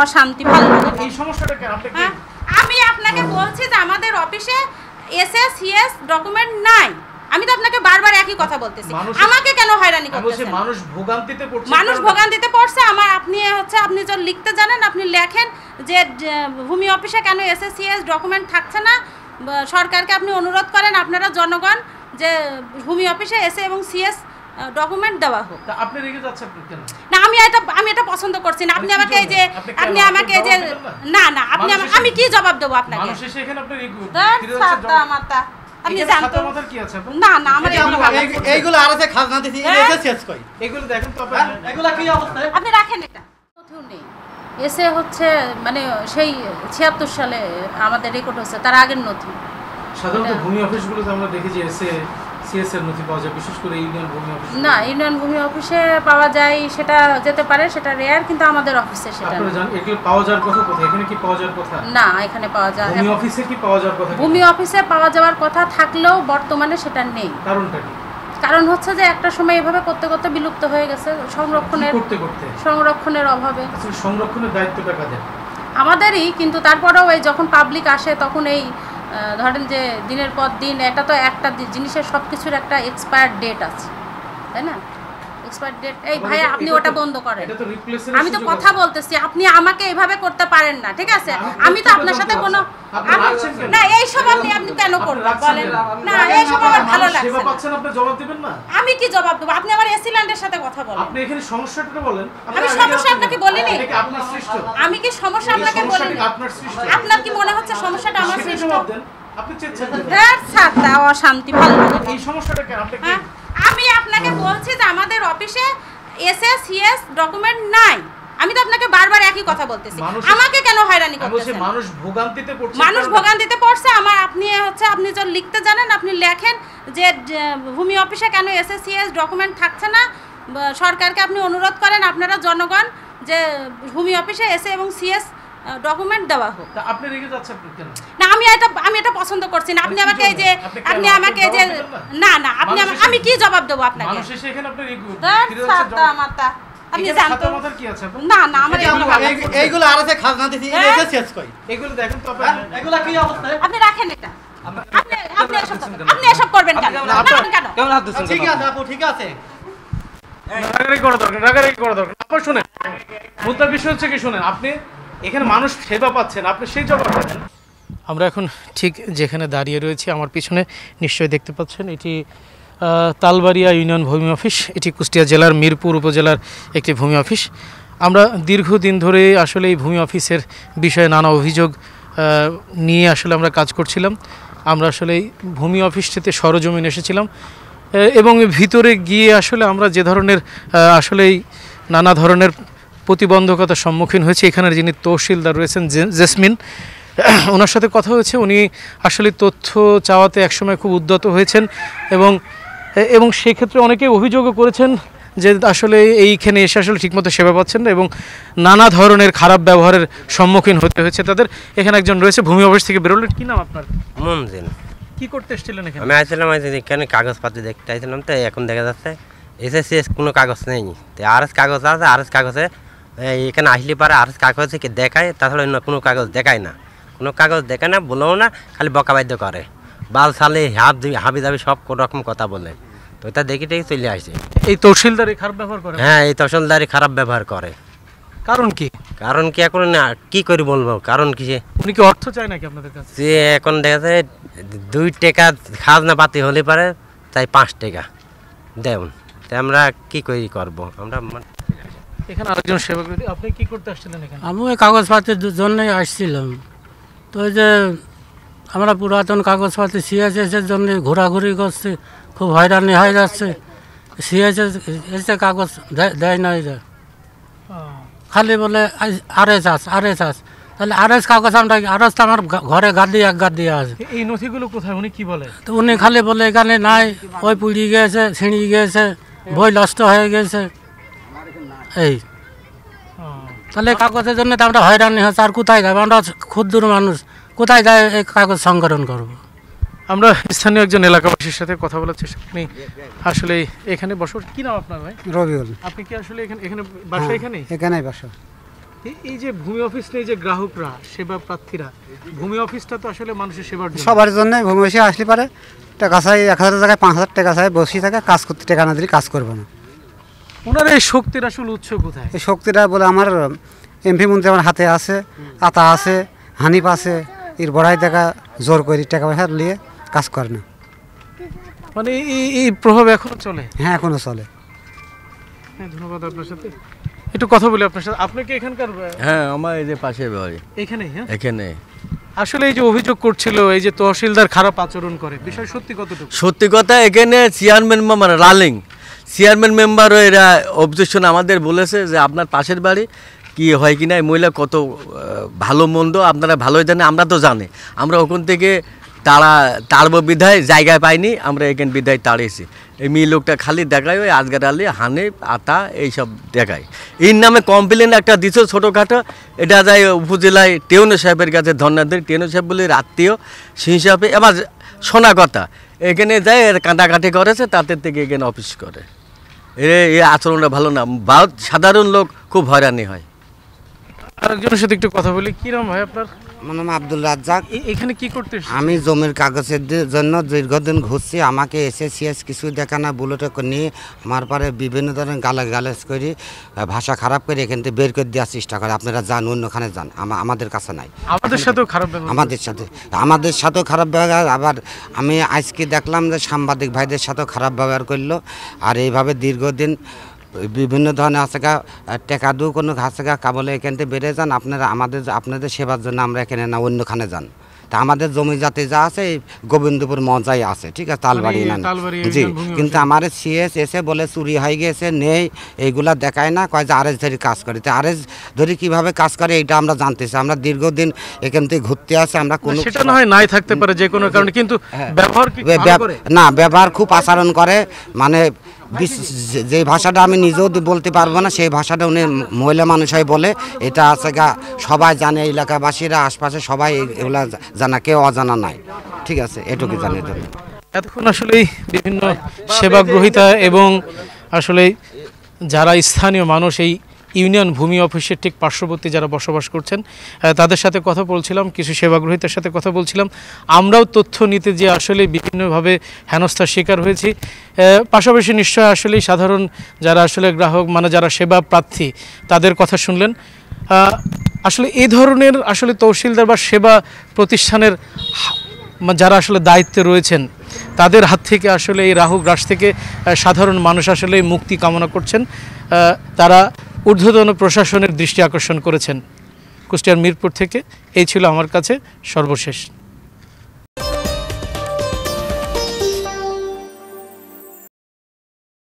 অশান্তি ভালো লাগে। এই সমস্যাটা কেন আপনি আমি আপনাকে বলছি যে আমাদের অফিসে এসএস সিএস ডকুমেন্ট নাই। আমি তো আপনাকে বারবার একই কথা বলতেছি, আমাকে কেন হয়রানি করতেছেন? মানুষ ভোগান্তিতে পড়ছে, মানুষ ভোগান্তিতে পড়ছে। আপনি যখন লিখতে জানেন আপনি লেখেন যে ভূমি অফিসে কেন এসএস সিএস ডকুমেন্ট থাকছে না। সরকারকে আপনি অনুরোধ করেন আপনারা জনগণ যে ভূমি অফিসে এসে এবং সিএস ডকুমেন্ট দেওয়া হোক। আপনি রেগে যাচ্ছেন কেন? না, আমি এটা পছন্দ করছি না। আপনি আমাকে এই যে না আমি কি জবাব দেবো আপনাকে? মানুষ এসে এখানে আপনি আপনি জানতো কি আছে না আমার এইগুলো আরতে খাজনা দিছি এটা শেষ কই। এগুলো দেখেন তো এগুলো কি অবস্থা? আপনি রাখেন এটা। কোথাও নেই এসে হচ্ছে মানে সেই 76 সালে আমাদের রেকর্ড হচ্ছে, তার আগের নথি। সাধারণত ভূমি অফিসগুলোতে আমরা দেখি যে এসে সিএস এর নথি পাওয়া যায়, বিশেষ করে ইউনিয়ন ভূমি অফিস। না, ইউনিয়ন ভূমি অফিসে পাওয়া যায়, সেটা যেতে পারে, সেটা রেয়ার, কিন্তু আমাদের অফিসে সেটা আপনারা জানেন এগুলো পাওয়া যাওয়ার কথা কোথায়? এখানে কি পাওয়া যাওয়ার কথা? না, এখানে পাওয়া যায় ভূমি অফিসে কি পাওয়া যাওয়ার কথা? ভূমি অফিসে পাওয়া যাওয়ার কথা থাকলেও বর্তমানে সেটা নেই। কারণটা কি? কারণ হচ্ছে যে একটা সময় এভাবে করতে করতে বিলুপ্ত হয়ে গেছে সংরক্ষণের অভাবে। আচ্ছা, সংরক্ষণের দায়িত্বটা কাদের? আমাদেরই, কিন্তু তারপরেও এই যখন পাবলিক আসে তখন এই ধরেন যে দিনের পর দিন এটা তো একটা জিনিসের সব কিছুর একটা এক্সপায়ার ডেট আছে, তাই না? Expire date. এই ভাই আপনি ওটা বন্ধ করেন, আমি তো কথা বলতেছি, আপনি আমাকে এভাবে করতে পারেন না, ঠিক আছে? আমি তো আপনার সাথে কোনো না এইসব আপনি কেন করবেন বলেন না? এইসব আমার ভালো লাগছে না। আপনি জবাব দিবেন না? আমি কি জবাব দেব? আপনি আমার এসি ল্যান্ডের সাথে কথা বলেন। আপনি এখানে সমস্যাটা বলেন। আমি সমস্যা আপনাকে বলিনি। এটা আপনার সৃষ্ট। আমি কি সমস্যা আপনাকে বলিনি? আপনার সৃষ্ট। আপনার কি মনে হচ্ছে সমস্যাটা আমার সৃষ্ট? আপনি চেচ্ছেন ছাড়তা অশান্তি ভালো লাগে। এই সমস্যাটা কেন আপনি আমি আপনাকে বলছি যে আমাদের অফিসে এসএস সিএস ডকুমেন্ট নাই। আমি তো আপনাকে বারবার একই কথা বলতেছি, আমাকে কেন হয়রানি করতেছেন? মানুষ ভোগান্তিতে পড়ছে, মানুষ ভোগান্তিতে পড়ছে। আপনি যখন লিখতে জানেন আপনি লেখেন যে ভূমি অফিসে কেন এসএস সিএস ডকুমেন্ট থাকছে না। সরকারকে আপনি অনুরোধ করেন আপনারা জনগণ যে ভূমি অফিসে এসে এবং সিএস ডকুমেন্ট দেওয়া হোক। আপনি রেগে যাচ্ছেন কেন? না, আমি এটা পছন্দ করছি না। আপনি আমাকে এই যে না আমি কি জবাব দেবো আপনাকে? মানুষ এসে এখানে আপনি আপনি জানতো কি আছে না আমার এইগুলো আরতে খাজনা দিছি এটা শেষ কই। এগুলো দেখেন তো এগুলো কি অবস্থা? আপনি রাখেন এটা। আপনি এসব করবেন কেন? কেমন হাত দিচ্ছেন? ঠিক আছে আপু, ঠিক আছে। রাগারাগি করা দরকার। আপনি শুনেন, মুদ্রা বিষয় হচ্ছে কি, শুনেন, আপনি এখানে মানুষ সেবা পাচ্ছেন, আপনি সেই জবাব দেন। আমরা এখন ঠিক যেখানে দাঁড়িয়ে রয়েছি, আমার পিছনে নিশ্চয়ই দেখতে পাচ্ছেন, এটি তালবাড়িয়া ইউনিয়ন ভূমি অফিস। এটি কুষ্টিয়া জেলার মিরপুর উপজেলার একটি ভূমি অফিস। আমরা দীর্ঘদিন ধরে আসলে এই ভূমি অফিসের বিষয়ে নানা অভিযোগ নিয়ে আসলে আমরা কাজ করছিলাম। আমরা আসলে এই ভূমি অফিসটিতে সরজমিন এসেছিলাম এবং ভিতরে গিয়ে আসলে আমরা যে ধরনের আসলেই নানা ধরনের প্রতিবন্ধকতার সম্মুখীন হয়েছে। এখানের যিনি তহসিলদার রয়েছেন জেসমিন, ওনার সাথে কথা হয়েছে। উনি আসলে তথ্য চাওয়াতে একসময় খুব উদ্যত হয়েছেন এবং সেক্ষেত্রে অনেকে অভিযোগও করেছেন যে আসলে এইখানে এসে আসলে ঠিকমতো সেবা পাচ্ছেন না এবং নানা ধরনের খারাপ ব্যবহারের সম্মুখীন হতে হয়েছে তাদের। এখানে একজন রয়েছে ভূমি অফিস থেকে বেরোলেন। কি নাম আপনার? মনজিল। কি করতে এসেছিলেন এখানে? আমি আসলাম এখানে কাগজপত্র দেখতে আসলাম, তো এখন দেখা যাচ্ছে এসএসসিএস কোনো কাগজ নেই। তো আরএস কাগজ আছে, আরএস কাগজে এখানে আসলে পারে আরএস কাগজে দেখায়, তাছাড়া অন্য কোনো কাগজ দেখায় না। কোনো কাগজ দেখায় না, বলেও না, খালি বকাবাদ্য করে, বাল সালে হাবি দাবি সব রকম কথা বলে। তো এটা দেখে চলে আসে। এই তহসিলদারি খারাপ ব্যবহার করে? হ্যাঁ, এই তহসিলদারি খারাপ ব্যবহার করে। কারণ কি? কারণ কি এখন না কি করে বলবো, কারণ কি উনি কি অর্থ চায় নাকি আপনাদের কাছে? যে এখন দেখা যায় 2 টাকা খাজনা পাতি হলে পারে তাই 5 টাকা দেন, তাই আমরা কি করে করবো? আমরা এখানে আরেকজন সেবক, আপনি কি করতে আসছিলেন এখানে? আমি ওই কাগজপত্রের জন্যই আসছিলাম। তো ওই যে আমরা পুরাতন কাগজপত্র সিএসএসের জন্য ঘোরাঘুরি করছি, খুব হয়রানি হয়ে যাচ্ছে। সিএসএস এসে কাগজ দেয় না, খালি বলে আরএস আস। তাহলে আরএস কাগজ আমরা আরএস তো আমার ঘরে এক গাদি আছে। এই নথিগুলো কোথায়? উনি কি বলে? তো উনি খালি বলে এখানে নাই, ওই পুড়ি গিয়েছে, ছিঁড়ি গিয়েছে, বই নষ্ট হয়ে গেছে। এই তাহলে কাগজের জন্য তো আমরা হয়রানি হচ্ছে। আর কোথায় যাবো? আমরা ক্ষুদ্র মানুষ, কোথায় যায় এই কাগজ সংকলন করব? আমরা স্থানীয় একজন এলাকাবাসীর সাথে কথা বলার চেষ্টা করি। আসলে এখানে বসো। কি নাম আপনার ভাই? রবিউল। আপনি কি আসলে এখানে বাসা? এখানেই এখানেই বাসা। এই যে ভূমি অফিস নেই, যে গ্রাহকরা সেবা প্রার্থীরা, ভূমি অফিসটা তো আসলে মানুষের সেবার জন্য। সবার জন্য ভূমি অফিসে আসলে পারে টাকা চাই 1,000 টাকায় 5,000 টাকা চাই, বসে থাকে কাজ করতে, টাকা না দিলে কাজ করবে না। ওনার এই শক্তির আসলে উৎস কোথায়? এই শক্তিটা বলে আমার এমপি মন্ত্রী আমার হাতে আছে, আতা আছে, হানিফ আছে, এর বড়াই টাকা জোর করে টাকা পয়সা নিয়ে কাজ করে না। মানে এই প্রভাব এখনো চলে? হ্যাঁ, এখনো চলে। হ্যাঁ, ধন্যবাদ আপনার সাথে একটু কথা বলি আপনার সাথে। আপনি কি এখানকার? হ্যাঁ, আমার এই যে পাশের বাড়ি এখানে? হ্যাঁ, এখানে। আসলে এই যে অভিযোগ করছিল এই যে তহসিলদার খারাপ আচরণ করে, বিষয় সত্যি কতটুকু? সত্যি কথা, এখানে চেয়ারম্যান মেম্বার রালিং চেয়ারম্যান মেম্বারও এরা অবজেকশন আমাদের বলেছে যে আপনার পাশের বাড়ি কি হয় কিনা, এই মহিলা কত ভালো মন্দ আপনারা ভালোই জানেন, আমরা তো জানি। আমরা ওখান থেকে তাড়ব বিধায় জায়গায় পাইনি, আমরা এখানে বিধায় তাড়িয়েছি। এই মেয়ে লোকটা খালি দেখায় ওই আজগার আলী, হানিফ, আতা এইসব দেখায়। এর নামে কমপ্লেন একটা দিচ্ছে ছোটোখাটো, এটা যায় উপজেলায় টেউনো সাহেবের কাছে ধর্ণা দেয়। টেউনো সাহেব বলে আত্মীয় সেই হিসাবে, এবার শোনা কথা এখানে যায় কাটাকাটি করেছে, তাদের থেকে এখানে অফিস করে। এই আচরণটা ভালো না, সাধারণ লোক খুব হয়রানি হয়। আরেকজনের সাথে একটু কথা বলি। কি নাম ভাই আপনার? আমার নাম আব্দুল রাজ্জাক। এখানে কি করতে এসেছেন? আমি জমির কাগজের জন্য দীর্ঘদিন ঘুরছি। আমাকে এসএসসিএস কিছু দেখা না, বুলেটে নিয়ে আমার পরে বিভিন্ন ধরনের গালাগালাজ করি, ভাষা খারাপ করে এখান থেকে বের করে দেওয়ার চেষ্টা করে। আপনারা যান, অন্যখানে যান, আমাদের কাছে নাই। আমাদের সাথেও খারাপ ব্যবহার? আমাদের সাথেও খারাপ ব্যবহার। আবার আমি আজকে দেখলাম যে সাংবাদিক ভাইদের সাথেও খারাপ ব্যবহার করলো। আর এইভাবে দীর্ঘদিন বিভিন্ন ধরনের আছে গা টেকা দু কোনো আছে গা কাবলে এখান থেকে বেড়ে যান, আপনারা আপনাদের সেবার জন্য আমরা এখানে না অন্যখানে যান। তা আমাদের জমি জাতি যা আছে এই গোবিন্দপুর মজাই আছে, ঠিক আছে, তালবাড়ি না। জি, কিন্তু আমার সিএস এসে বলে চুরি হয়ে গেছে, নেই, এইগুলা দেখায় না, কয় যে আরএস ধরে কাজ করে। তো আরএস ধরে কীভাবে কাজ করে এইটা আমরা জানতেছি। আমরা দীর্ঘদিন এখান থেকে ঘুরতে আসি, আমরা কোনো সেটা না হয় নাই থাকতে পারে যে কোনো কারণে, কিন্তু ব্যবহার কি করে? না, ব্যবহার খুব আচরণ করে। মানে যে ভাষাটা আমি নিজেও বলতে পারবো না, সেই ভাষাটা উনি মহিলা মানুষ হয় বলে। এটা আছে গা সবাই জানে, এলাকাবাসীরা আশপাশে সবাই এগুলা জানা, কেউ অজানা নাই, ঠিক আছে, এটুকু জানি। এতক্ষণ আসলে বিভিন্ন সেবাগ্রহীতা এবং আসলে যারা স্থানীয় মানুষ এই ইউনিয়ন ভূমি অফিসের ঠিক পার্শ্ববর্তী যারা বসবাস করছেন তাদের সাথে কথা বলছিলাম, কিছু সেবাগ্রহীতার সাথে কথা বলছিলাম। আমরাও তথ্য নিতে যে আসলে বিভিন্নভাবে হেনস্থার শিকার হয়েছি। পাশাপাশি নিশ্চয় আসলে সাধারণ যারা আসলে গ্রাহক, মানে যারা সেবা প্রার্থী, তাদের কথা শুনলেন। আসলে এই ধরনের আসলে তহসিলদার বা সেবা প্রতিষ্ঠানের যারা আসলে দায়িত্বে রয়েছেন তাদের হাত থেকে আসলে এই রাহু গ্রাস থেকে সাধারণ মানুষ আসলে মুক্তি কামনা করছেন। তারা ঊর্ধ্বতন প্রশাসনের দৃষ্টি আকর্ষণ করেছেন। কুষ্টিয়ার মিরপুর থেকে এই ছিল আমার কাছে সর্বশেষ।